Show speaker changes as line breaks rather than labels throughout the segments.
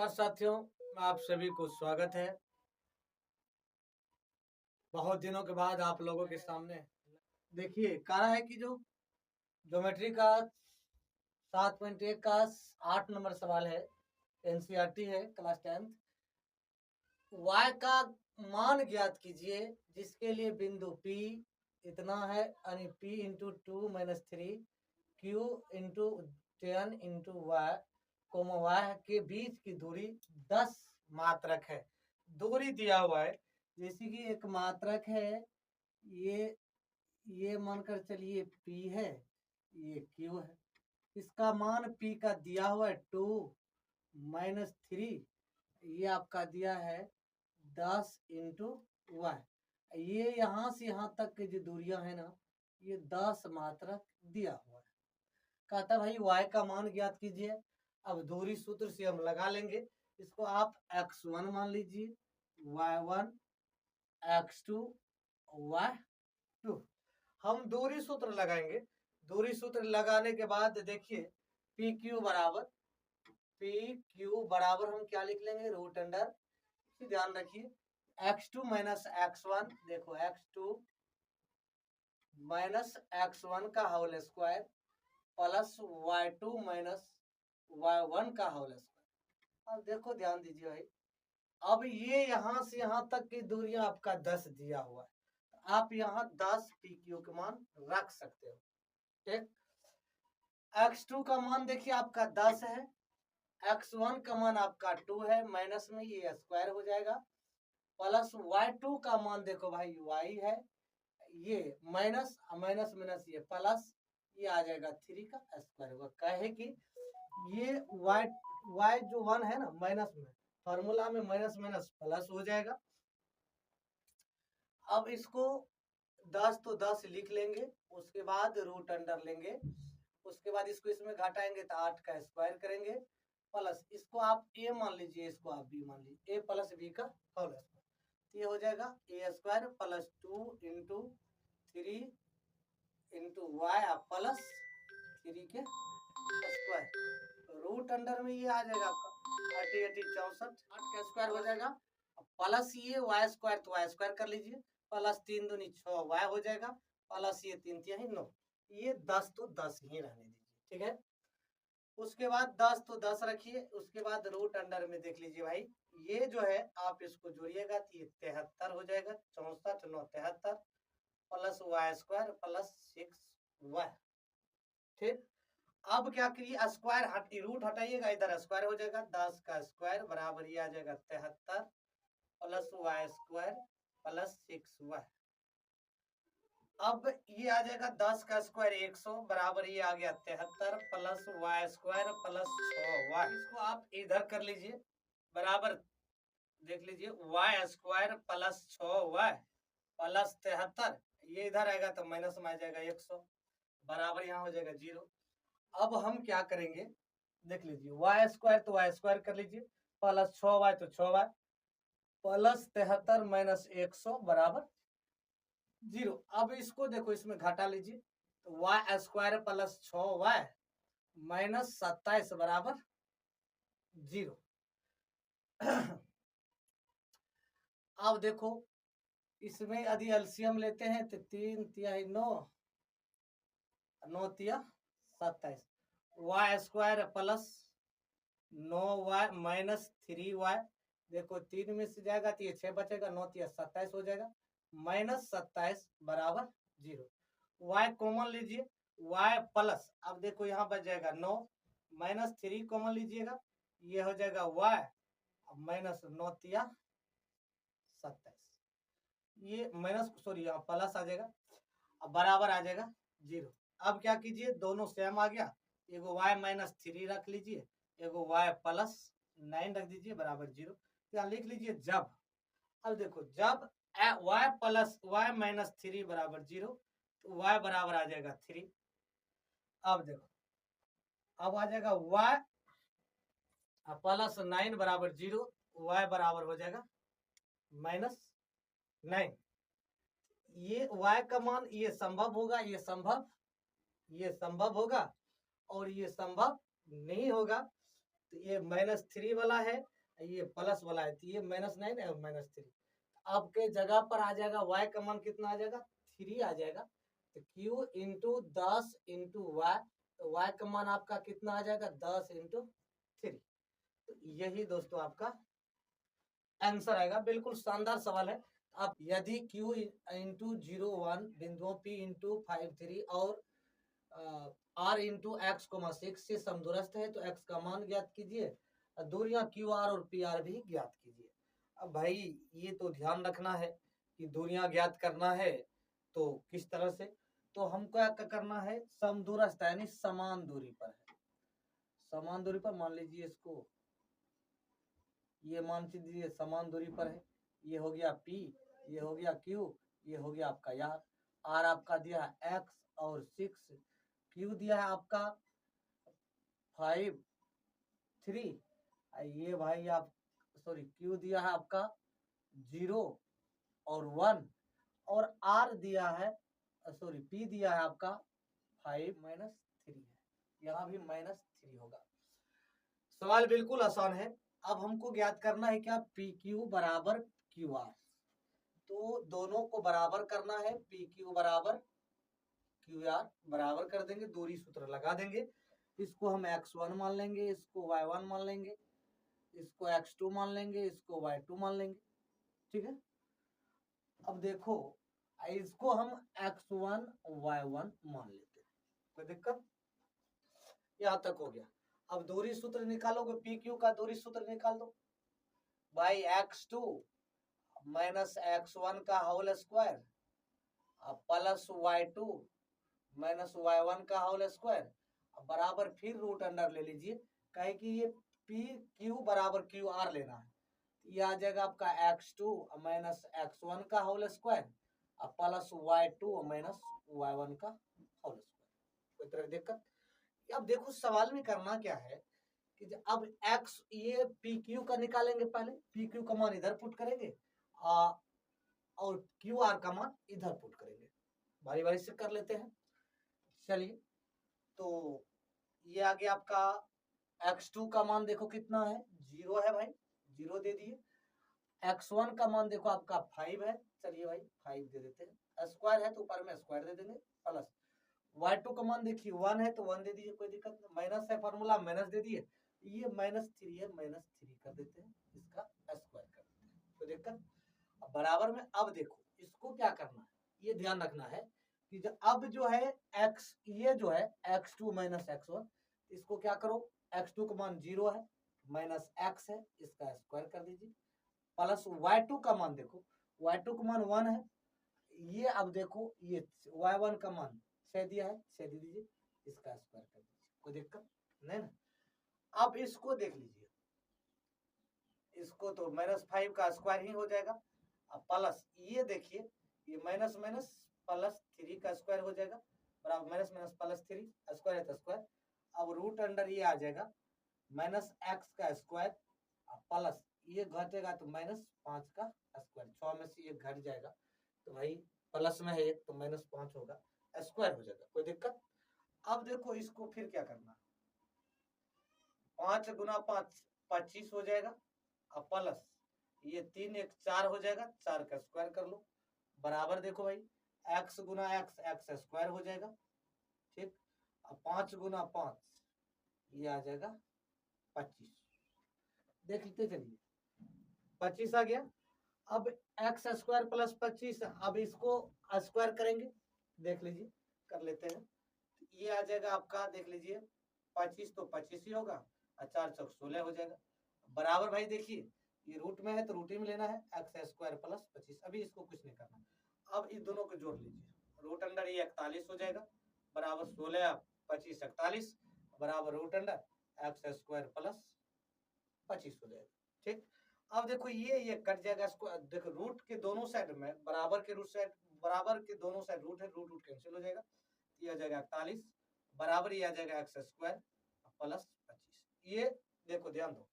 नमस्कार साथियों, आप सभी को स्वागत है। बहुत दिनों के बाद आप लोगों के सामने देखिए कह रहा है कि जो ज्योमेट्री का 7.1 का 8 नंबर सवाल है, एनसीईआरटी है, क्लास 10th। y का मान ज्ञात कीजिए जिसके लिए बिंदु P इतना है, यानी P into 2 minus 3 Q into 10 into y comma y के बीच की दूरी 10 मात्रक है। दूरी दिया हुआ है, जैसे कि एक मात्रक है, ये मानकर चलिए P है, ये Q है। इसका मान P का दिया हुआ है 2 माइनस 3, ये आपका दिया है 10 इंटू वाई। ये यहाँ से यहाँ तक की जो दूरियां है ना, ये 10 मात्रक दिया हुआ है। कहता भाई y का मान ज्ञात कीजिए। अब दूरी सूत्र से हम लगा लेंगे, इसको आप x1 मान लीजिए, y1 x2 y2। हम दूरी सूत्र लगाएंगे। दूरी सूत्र लगाने के बाद देखिए पी क्यू बराबर हम क्या लिख लेंगे, रूट अंडर, ध्यान रखिए x2 माइनस x1, देखो x2 माइनस x1 का whole square plus y2 minus y1 का होल स्क्वायर। अब देखो ध्यान दीजिए भाई, अब ये यहां से यहां तक की दूरियां आपका 10 दिया हुआ है, आप यहाँ 10 पी क्यू के मान रख सकते हो। ठीक, x2 का मान देखिए आपका 10 है, x1 का मान आपका 2 है, माइनस में ये स्क्वायर हो जाएगा, प्लस y2 का मान देखो भाई y है, ये माइनस माइनस माइनस ये प्लस, ये आ जाएगा 3 का स्क्वायर होगा। कहे कि ये y जो 1 है ना, माइनस में फॉर्मूला में माइनस माइनस प्लस हो जाएगा। अब इसको 10 तो 10 लिख लेंगे, उसके बाद रूट अंडर लेंगे, उसके बाद इसको इसमें घटाएंगे तो 8 का स्क्वायर करेंगे, प्लस इसको आप a मान लीजिए, इसको आप b मान लीजिए, a प्लस b का होल स्क्वायर, ये हो जाएगा a square plus 2 into 3 into y plus 3 के स्क्वायर। रूट अंडर में ये आ जाएगा आपका 64, 8 का स्क्वायर हो जाएगा, प्लस ये वाई स्क्वायर तो वाई स्क्वायर कर लीजिए, प्लस 3 दूनी 6 वाई हो जाएगा, प्लस ये 3 तिहाई 9, ये 10 तो 10 ही रहने दीजिए। ठीक है, उसके बाद 10 तो 10 रखिए, उसके बाद रूट अंडर में देख लीजिए भाई, ये जो है आप इसको जोड़िएगा तो ये 73 हो जाएगा, 64 9 73 plus y square plus 6 y. ठीक, अब क्या करिए, स्क्वायर हट रूट हटाइएगा, इधर स्क्वायर हो जाएगा, 10 का स्क्वायर बराबर ये आ जाएगा 73 plus y square plus 6 y. अब ये आ जाएगा 10 का स्क्वायर 100 बराबर ये आ गया 73 plus y square plus 6 y. इसको आप इधर कर लीजिए, बराबर देख लीजिए y square plus 6 y plus 73, ये इधर आएगा तो माइनस में आ जाएगा 100, बराबर यहाँ हो जाएगा 0। अब हम क्या करेंगे, देख लीजिए वाई स्क्वायर तो वाई स्क्वायर कर लीजिए, प्लस 6 वाई तो 6 वाई प्लस 73 माइनस 100 बराबर 0। अब इसको देखो इसमें घटा लीजिए, तो y square plus 6 y minus 27 बराबर 0। अब देखो इसमें यदि एलसीएम लेते हैं तो 3 तिहाई 9 9 तिया 27, y square plus 9 y minus 3 y, देखो 3 में से जाएगा तो ये 6 बचेगा, 9 तिया 27 हो जाएगा, माइनस 27 बराबर 0। वाई कॉमन लीजिए, वाई प्लस, अब देखो यहाँ बच जाएगा 9 माइनस 3 कॉमन लीजिएगा, ये हो जाएगा वाई माइनस 9 तिया 27, ये माइनस सॉरी यहाँ प्लस आ जाएगा, अब बराबर आ जाएगा 0। अब क्या कीजिए, दोनों सेम आ गया, एगो y माइनस 3 रख लीजिए, एगो y प्लस 9 रख दीजिए, बराबर 0। यहाँ लिख लीजिए जब, अब देखो जब y प्लस y माइनस 3 बराबर 0, तो y बराबर आ जाएगा 3। अब देखो, अब आ जाएगा y प्लस 9 बराबर 0, y बराबर हो जाएगा माइनस 9। ये y का मान ये संभव होगा, ये संभव होगा और ये संभव नहीं होगा। तो ये -3 वाला है, ये प्लस वाला है, तो ये -9 है -3। आपके जगह पर आ जाएगा y का मान कितना आ जाएगा, 3 आ जाएगा। तो q इंटू 10 इंटू वाई, तो y का मान आपका कितना आ जाएगा, 10 इंटू 3। तो यही दोस्तों आपका आंसर आएगा। बिल्कुल शानदार सवाल है। आप यदि q इंटू 0 1 बिंदुओं p इंटू 5 3 और r इंटू एक्स 6 से समदूरस्थ है तो x का मान ज्ञात कीजिए, दूरियां QR और PR भी ज्ञात कीजिए। अब भाई ये तो ध्यान रखना है कि दूरियां ज्ञात करना है तो किस तरह से, तो हमको क्या करना है, समदूरस्थ यानी समान दूरी पर है। समान दूरी पर मान लीजिए इसको, ये मान लीजिए समान दूरी पर है। ये हो गया P, ये हो गया Q, ये हो गया आपका R आपका दिया है X और 6, Q दिया है आपका 5 3, ये भाई आप सॉरी Q दिया है आपका 0 और 1, और R दिया है सॉरी P दिया है आपका 5 -3 है, यहाँ भी -3 होगा। सवाल बिल्कुल आसान है। अब हमको ज्ञात करना है क्या, PQ बराबर QR। तो दोनों को बराबर करना है, PQ बराबर QR बराबर कर देंगे, दूरी सूत्र लगा देंगे। इसको हम x1 मान लेंगे, इसको y1 मान लेंगे, इसको x2 मान लेंगे, इसको y2 मान लेंगे। ठीक है, अब देखो इसको हम x1 y1 मान लेते हैं, कोई दिक्कत, यहां तक हो गया। अब दूरी सूत्र निकालोगे, PQ का दूरी सूत्र निकाल दो, बाई x2 माइनस x1 का whole square plus y2 minus y1 का होल स्क्वायर बराबर फिर रूट अंडर ले लीजिए, कहे कि ये PQ बराबर QR लेना है। ये आ जाएगा आपका x2 माइनस x1 का whole square plus y2 minus y1 का होल स्क्वायर। कोई तरह की दिक्कत? अब देखो सवाल में करना क्या है कि अब x ये PQ का निकालेंगे, पहले PQ का मान इधर पुट करेंगे और QR का मान इधर पुट करेंगे, बारी बारी से कर लेते हैं। चलिए, तो ये आ गया आपका x2 का मान देखो कितना है, 0 है भाई, 0 दे दिए। x1 का मान देखो आपका 5 है, चलिए भाई 5 दे देते हैं, स्क्वायर है तो ऊपर में स्क्वायर दे देंगे, प्लस y2 का मान देखिए 1 है तो 1 दे दीजिए, कोई दिक्कत नहीं, माइनस है फॉर्मूला माइनस दे दिए, ये -3 है -3 कर देते हैं, इसका स्क्वायर कर देते हैं, कोई दिक्कत। अब बराबर में, अब देखो इसको क्या करना है, ये ध्यान रखना है कि अब जो है x, ये जो है x2 माइनस x1, इसको क्या करो, x2 का मान 0 है माइनस x है, इसका स्क्वायर कर दीजिए, प्लस y2 का मान देखो, y2 का मान 1 है, ये अब देखो ये y1 का मान 6 दिया है, 6 दे दीजिए, इसका स्क्वायर कर दीजिए, कोई दिक्कत नहीं ना। अब इसको देख लीजिए, इसको तो -5 का स्क्वायर ही हो जाएगा, अब प्लस ये देखिए, ये माइनस माइनस प्लस 3 का स्क्वायर हो जाएगा, बराबर माइनस माइनस प्लस 3, स्क्वायर है तो स्क्वायर। अब रूट अंडर ये आ जाएगा -x का स्क्वायर प्लस ये घटेगा तो -5 का स्क्वायर, 6 में से ये घट जाएगा तो भाई प्लस में है 1 तो -5 होगा, स्क्वायर हो जाएगा, कोई दिक्कत। अब देखो इसको फिर क्या करना, 5 गुना 5 25 हो जाएगा, अब प्लस ये 3 1 4 हो जाएगा, 4 का स्क्वायर कर लो, बराबर देखो भाई x गुना x स्क्वायर हो जाएगा, ठीक। अब 5 गुना 5 ये आ जाएगा 25, देख लेते चलिए, 25 आ गया। अब x स्क्वायर प्लस 25, अब इसको स्क्वायर करेंगे, देख लीजिए कर लेते हैं, ये आ जाएगा आपका, देख लीजिए 25 तो 25 ही होगा, 4 चौक 16 हो जाएगा, बराबर भाई देखिए ये रूट में है तो रूट ही में लेना है, x स्क्वायर प्लस 25, अभी इसको कुछ नहीं करना। अब इस दोनों को जोड़ लीजिए, रूट अंडर ये 41 हो जाएगा, बराबर 16 25 41 बराबर root under x square plus 25 हो जाएगा, ठीक। अब देखो ये कट जाएगा, इसको देखो रूट के दोनों साइड में बराबर के रूट साइड, बराबर के दोनों साइड रूट है, रूट रूट कैंसिल हो जाएगा, ये आ जाएगा 41 बराबर ये आ जाएगा एक्स स्क्वायर प्लस 25। ये देखो ध्यान दो,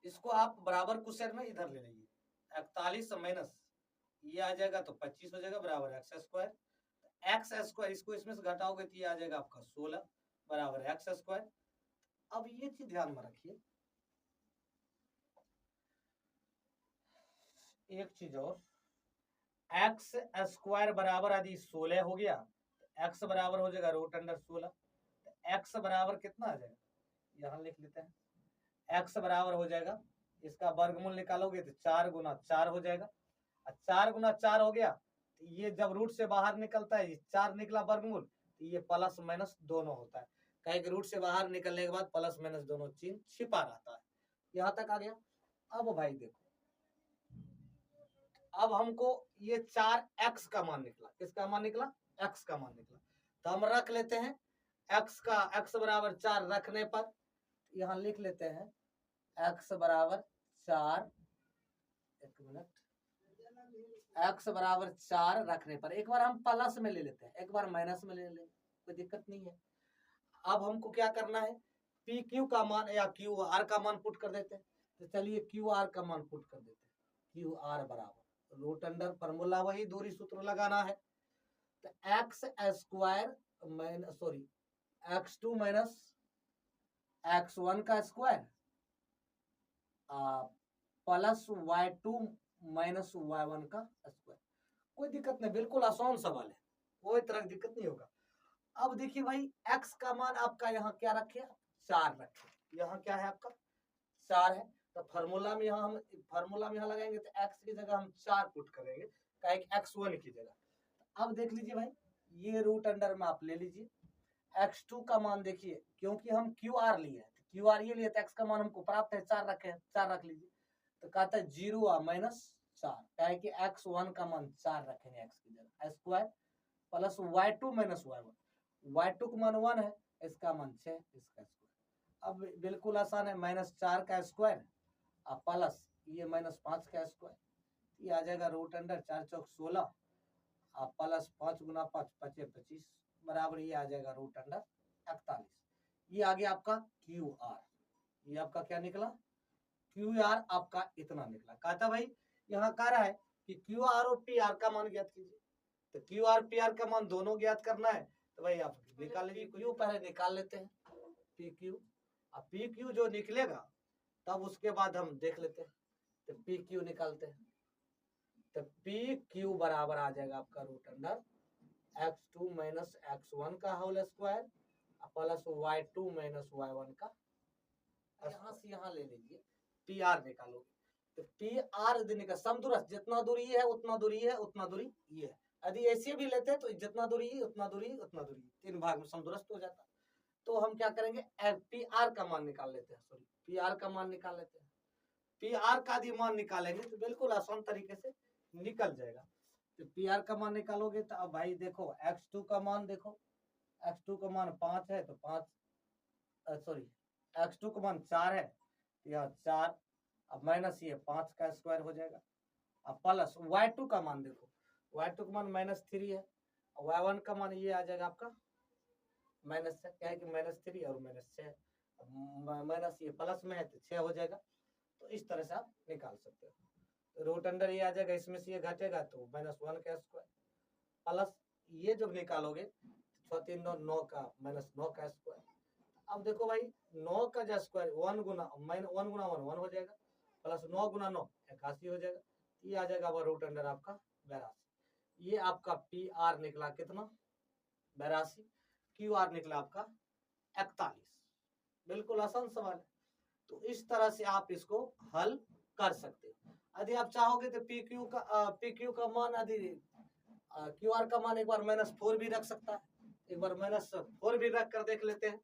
इसको आप बराबर कुछ साइड में इधर ले लीजिए, 41 माइनस ये आ जाएगा तो 25 हो जाएगा, बराबर एक्स स्क्वायर, एक्स स्क्वायर इसको इसमें से घटाओगे तो ये आ जाएगा आपका 16 बराबर एक्स स्क्वायर, अब ये चीज ध्यान में रखिए, एक चीज और, एक्स स्क्वायर बराबर यदि 16 हो गया, एक्स बराबर हो जाएगा रूट अंडर 16, एक्स बराबर कितना आ जाएगा, यहां लिख लेते हैं, एक्स बराबर हो जाएगा, इसका वर्गमूल निकालोगे तो 4 गुना 4 हो जाएगा, और 4 गुना 4 हो गया, तो ये जब रूट से बाहर निकलता है, 4 निकला वर्गमूल, तो ये प्लस माइनस दोनों होता है, कहीं रूट से बाहर निकलने के बाद प्लस माइनस दोनों चिन्ह छिपा रहता है। यहां तक आ गया। अब भाई देखो, अब हमको ये 4x का मान निकला, किसका मान निकला, x का मान निकला, तो हम रख लेते हैं x का, x बराबर 4 रखने पर यहां लिख लेते हैं x बराबर 4, एक मिनट, x बराबर 4 रखने पर एक बार हम प्लस में ले लेते हैं, एक बार माइनस में ले लेंगे, कोई दिक्कत नहीं है। अब हमको क्या करना है, पी क्यू का मान या क्यू आर का मान पुट कर देते हैं, तो चलिए क्यू आर का मान पुट कर देते हैं, क्यू आर बराबर रूट अंडर, फॉर्मूला वही, दूरी सूत्र लगाना है, तो x square minus sorry x2 minus x1 का square plus y2 minus y1 का स्क्वायर। कोई दिक्कत नहीं, बिल्कुल आसान सवाल है, कोई तरह की दिक्कत नहीं होगा। अब देखिए भाई, x का मान आपका यहाँ क्या रखे, 4 रखे, यहाँ क्या है आपका 4 है, तो फार्मूला में यहाँ हम फार्मूला में यहाँ लगाएंगे तो x की जगह हम 4 पुट करेंगे, कहेंगे x1 की जगह। अब देख लीजिए भाई, ये रूट अंडर में आप ले लीजिए, x2 का मान देखिए, क्योंकि हम QR लिए हैं, QR ये लिए तो x का मान हमको प्राप्त है 4 रखे हैं, 4 रख लीजिए, तो कहता है 0 माइनस 4, क्या है कि x1 का मान 4 रखेंगे x की जगह, square plus y2 minus y1, y2 का मान 1 है, इसका मान 6, इसका स्क्वायर। अब बिल्कुल आसान है, माइनस 4 का स्क्वायर और प्लस ये माइनस 5 का स्क्वायर, ये आ जाएगा रूट अंडर 4 चौक 16 और प्लस 5 गुना 5 5 25 बराबर ये आ जाएगा रूट अंडर 41। ये आ गया आपका क्यू आर, ये आपका क्या निकला, क्यू आर आपका इतना निकला। कहा था भाई, यहाँ कह रहा है कि क्यू आर और पी आर का मान ज्ञात कीजिए, तो क्यू आर पी आर का मान दोनों ज्ञात करना है, तो भाई आप निकाल लीजिए, क्यू पहले निकाल लेते हैं, पी क्यू, अब पी क्यू जो निकलेगा तब उसके बाद हम देख लेते हैं, तो पी क्यू निकालते हैं, तो पी क्यू बराबर आ जाएगा आपका root under x2 minus x1 का whole square plus y2 minus y1 का, यहाँ से यहाँ ले लीजिए, पी आर निकालोगे, तो पी आर निकल समदूरस्थ, जितना दूरी है उतना दूरी है उतना दूरी ये है, यदि ऐसे भी लेते हैं तो जितना दूरी उतना दूरी उतना दूरी, 3 भाग में समदूरस्थ हो जाता। तो हम क्या करेंगे, पी आर का मान निकाल लेते हैं, सॉरी पी आर का मान निकाल लेते हैं, पी आर का यदि मान निकालेंगे तो बिल्कुल आसान तरीके से निकल जाएगा। तो पी आर का मान निकालोगे तो अब भाई देखो, x2 का मान देखो, x2 का मान 5 है तो 5 सॉरी x2 का मान 4 है, यह 4 अब माइनस ये 5 का स्क्वायर हो जाएगा, अब प्लस y2 का मान देखो, y2 का मान माइनस 3 है, y1 का मान ये आ जाएगा आपका माइनस 6, क्या है कि माइनस 3 और माइनस 6, माइनस ये प्लस में है तो 6 हो जाएगा। तो इस तरह से आप निकाल सकते हो, तो रूट अंडर ये आ जाएगा, इसमें से ये घटेगा तो -1 का स्क्वायर, प्लस ये जब निकालोगे 6 3 9 9 का माइनस 9 का स्क्वायर। अब देखो भाई, 9 का जो स्क्वायर 1 गुना 1 गुना 1 1 हो जाएगा, प्लस 9 गुना 9 81 हो जाएगा, ये आ जाएगा रूट अंडर आपका 82। ये आपका पी आर निकला कितना 82, क्यू आर निकला आपका 41। बिल्कुल आसान सवाल है, तो इस तरह से आप इसको हल कर सकते हो। यदि आप चाहोगे तो पी क्यू का मान यदि क्यू आर का मान एक बार -4 भी रख सकता है, एक बार -4 भी रख कर देख लेते हैं,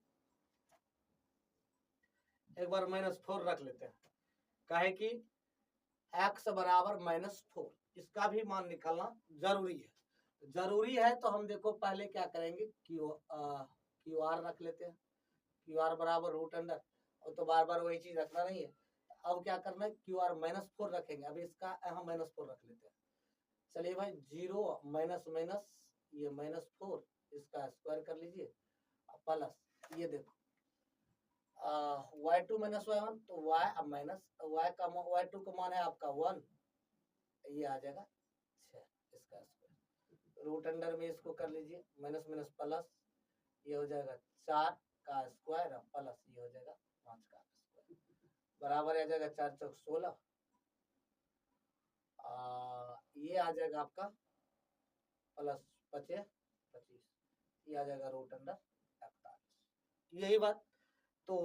एक बार -4 रख लेते हैं, काहे कि x बराबर -4 इसका भी मान निकालना जरूरी है। तो हम देखो पहले क्या करेंगे, क्यू आर रख लेते हैं, क्यू आर बराबर रूट अंडर, और तो बार बार वही चीज रखना नहीं है। अब क्या करना है, क्यू आर -4 रखेंगे, अभी इसका यहाँ -4 रख लेते हैं, चलिए भाई 0 माइनस माइनस ये -4 इसका स्क्वायर कर लीजिए, प्लस ये देखो y2 माइनस y1, तो y अब माइनस y2 का मान है आपका 1, ये आ जाएगा 6 इसका स्क्वायर, रूट अंडर में इसको कर लीजिए, माइनस माइनस प्लस, ये हो जाएगा 4 का स्क्वायर प्लस ये हो जाएगा 5 का स्क्वायर बराबर आ जाएगा 4 चौक 16, ये आ जाएगा आपका प्लस 25, ये आ जाएगा रूट अंडर 48। यही बात। तो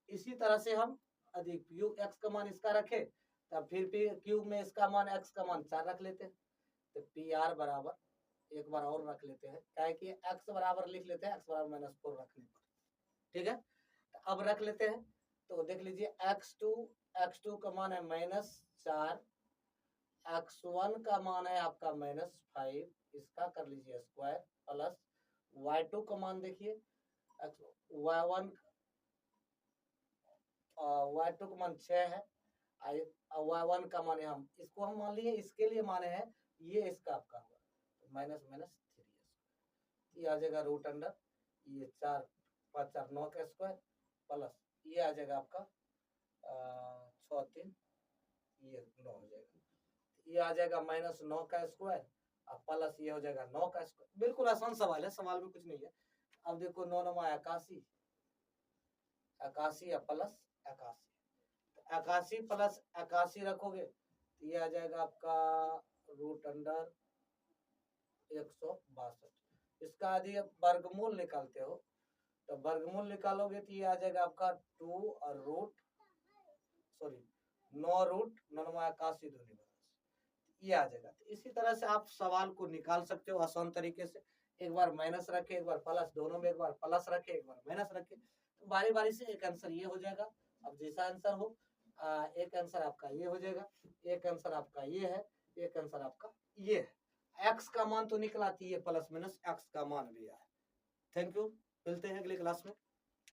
इसी तरह से हम अधिक क्यूब एक्स का मान इसका रखे, तब फिर क्यूब में इसका मान एक्स का मान 4 रख लेते हैं, तो पी आर बराबर एक बार और रख लेते हैं, क्या है कि एक्स बराबर लिख लेते हैं, एक्स बराबर -4 रखने पर, ठीक है। तो अब रख लेते हैं, तो देख लीजिए x2 का मान है -4, x1 का मान है आपका -5, इसका कर लीजिए स्क्वायर प्लस y2 का मान देखिए y1 y2 का मान 6 है, y1 का मान हम इसको हम मान लिए इसके लिए माने हैं, ये इसका आपका होगा -3, ये आ जाएगा रूट अंडर ये 4 5 4 9 का स्क्वायर प्लस ये आ जाएगा आपका 6 3 ये 9 हो जाएगा, ये आ जाएगा -9 का स्क्वायर और प्लस ये हो जाएगा 9 का स्क्वायर। बिल्कुल आसान सवाल है, सवाल में कुछ नहीं है। अब देखो 9 9 81, 81 या प्लस 81, 81 प्लस 81 रखोगे तो ये आ जाएगा आपका रूट अंडर 162। इसका यदि आप वर्गमूल निकालते हो तो वर्गमूल निकालोगे तो ये आ जाएगा आपका 2 और रूट 9 रूट 81 दूनी ये आ जाएगा। तो इसी तरह से आप सवाल को निकाल सकते हो आसान तरीके से, एक बार माइनस रखे एक बार प्लस, दोनों में एक बार प्लस रखे एक बार माइनस रखे, तो बारी बारी से एक आंसर ये हो जाएगा। अब जैसा आंसर हो एक आंसर आपका ये हो जाएगा, एक आंसर आपका ये है, एक आंसर आपका ये है। एक्स का मान तो निकलाती है प्लस माइनस एक्स का मान भी है। थैंक यू, मिलते हैं अगले क्लास में।